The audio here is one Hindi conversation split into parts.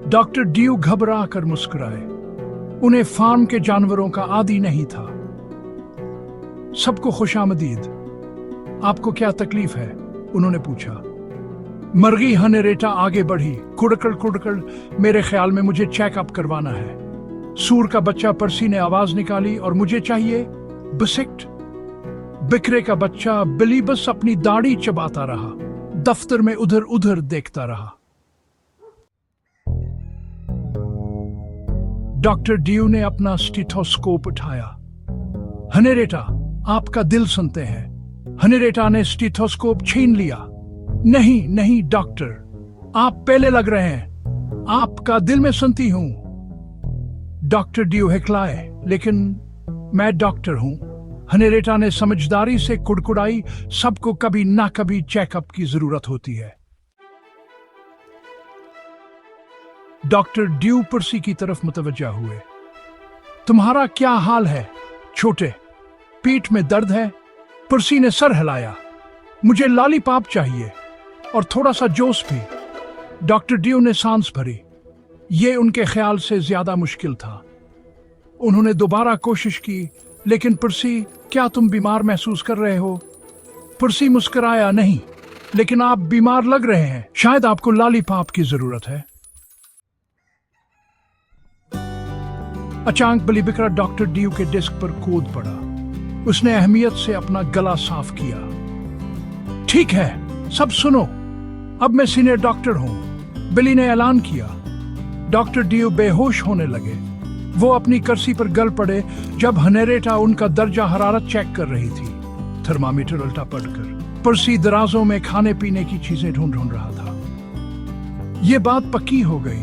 डॉक्टर ड्यू घबरा कर मुस्कुराए। उन्हें फार्म के जानवरों का आदी नहीं था। सबको खुशामदीद। आपको क्या तकलीफ है? उन्होंने पूछा। मरगी हनेरेटा आगे बढ़ी। कुड़कड़ कुड़कड़, मेरे ख्याल में मुझे चेकअप करवाना है। सूर का बच्चा परसी ने आवाज निकाली, और मुझे चाहिए बिस्किट। बिकरे का बच्चा बिली बस अपनी दाढ़ी चबाता रहा, दफ्तर में उधर उधर देखता रहा। डॉक्टर ड्यू ने अपना स्टेथोस्कोप उठाया। हनेरेटा, आपका दिल सुनते हैं। हनेरेटा ने स्टेथोस्कोप छीन लिया। नहीं नहीं डॉक्टर, आप पहले लग रहे हैं। आपका दिल में सुनती हूं। डॉक्टर ड्यू हिकलाए, लेकिन मैं डॉक्टर हूं। हनेरेटा ने समझदारी से कुड़कुड़ाई, सबको कभी ना कभी चेकअप की जरूरत होती है। डॉक्टर ड्यू पर्सी की तरफ मुतवज्जा हुए। तुम्हारा क्या हाल है छोटे? पीठ में दर्द है? पर्सी ने सर हिलाया। मुझे लॉलीपॉप चाहिए और थोड़ा सा जोश भी। डॉक्टर ड्यू ने सांस भरी। ये उनके ख्याल से ज्यादा मुश्किल था। उन्होंने दोबारा कोशिश की, लेकिन पर्सी, क्या तुम बीमार महसूस कर रहे हो? पर्सी मुस्कुराया। नहीं, लेकिन आप बीमार लग रहे हैं। शायद आपको लॉलीपॉप की जरूरत है। अचानक बली बिकरा डॉक्टर ड्यू के डेस्क पर कूद पड़ा। उसने अहमियत से अपना गला साफ किया। ठीक है, सब सुनो, अब मैं सीनियर डॉक्टर हूं, बिली ने ऐलान किया। डॉक्टर ड्यू बेहोश होने लगे। वो अपनी कुर्सी पर गल पड़े जब हनेरेटा उनका दर्जा हरारत चेक कर रही थी, थर्मामीटर उल्टा पड़कर। पर्सी दराजों में खाने पीने की चीजें ढूंढ रहा था। ये बात पक्की हो गई।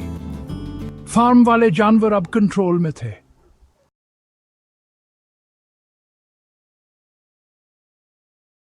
फार्म वाले जानवर अब कंट्रोल में थे।